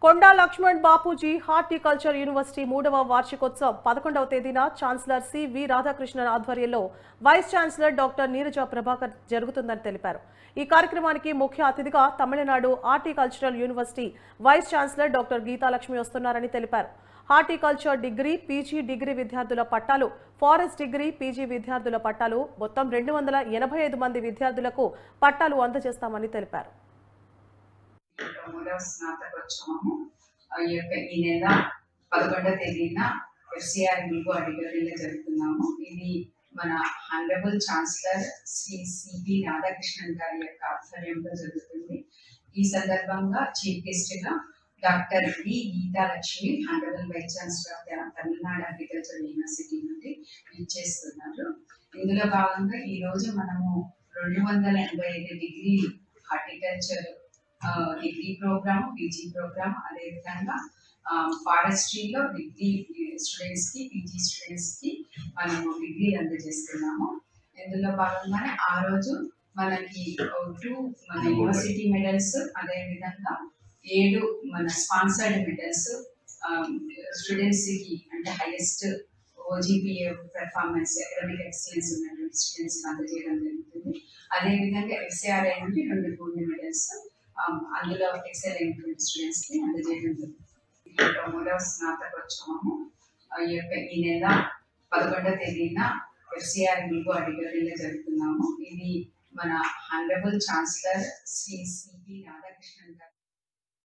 కొండా Laxman Bapuji horticulture university 3వ వార్షికోత్సవం 11వ తేదీన ఛాన్సలర్ సి.వి. రాధాకృష్ణన్ ఆధ్వర్యంలో vice chancellor doctor Neeraja Prabhakar జరుగుతుందని తెలిపారు. ఈ కార్యక్రమానికి ముఖ్య అతిథిగా Tamil Nadu horticultural university vice chancellor doctor Geethalakshmi వస్తున్నారని తెలిపారు. హార్టికల్చర్ డిగ్రీ, పీజీ డిగ్రీ విద్యార్థుల పట్టాలు, ఫారెస్ట్ డిగ్రీ, పీజీ విద్యార్థుల పట్టాలు మొత్తం 285 మంది విద్యార్థులకు పట్టాలు అందజేస్తామని తెలిపారు. స్నాతకోత్సవము ఈ నెల 11వ తేదీన FCR మీగో ఆడిటోరియంలో జరుపుతున్నాము. ఇది మన honourable chancellor Shri C V. Radhakrishnan గారి యొక్క ఆధ్వర్యంలో జరుగుతుంది. ఈ సందర్భంగా చీఫ్ గెస్ట్ గా doctor V. Geethalakshmi, honourable vice chancellor of Tamil Nadu agriculture university నుండి ఇచ్చేస్తున్నారు. ఇందులో భాగంగా ఈ రోజు మనము 285 degree horticulture degree program, PG program, అదేవిధంగా ఫారెస్ట్రీలో డిగ్రీ స్టూడెంట్స్ కి, పీజీ స్టూడెంట్స్ కి మనము డిగ్రీ అందజేస్తున్నాము. ఇందులో భాగంగానే ఆ రోజు మనకి 2 మన యూనివర్సిటీ మెడల్స్, అదేవిధంగా 7 మన స్పాన్సర్డ్ మెడల్స్ స్టూడెంట్స్ కి, అంటే highest OGPA performance, academic excellence ఉన్నటువంటి స్టూడెంట్స్ కి అందజేయడం జరుగుతుంది. అదేవిధంగా FCRI నుండి 2 గోల్డ్ మెడల్స్ అందులో ఎక్సలెంట్ స్టూడెంట్స్ కి అందజేయడం జరుగుతుంది. 3వ స్నాతకోత్సవము ఈ నెల 11వ తేదీన FCR మీగో ఆడిటోరియంలో జరుపుతున్నాము. ఇది మన honourable chancellor Shri C V. Radhakrishnan గారు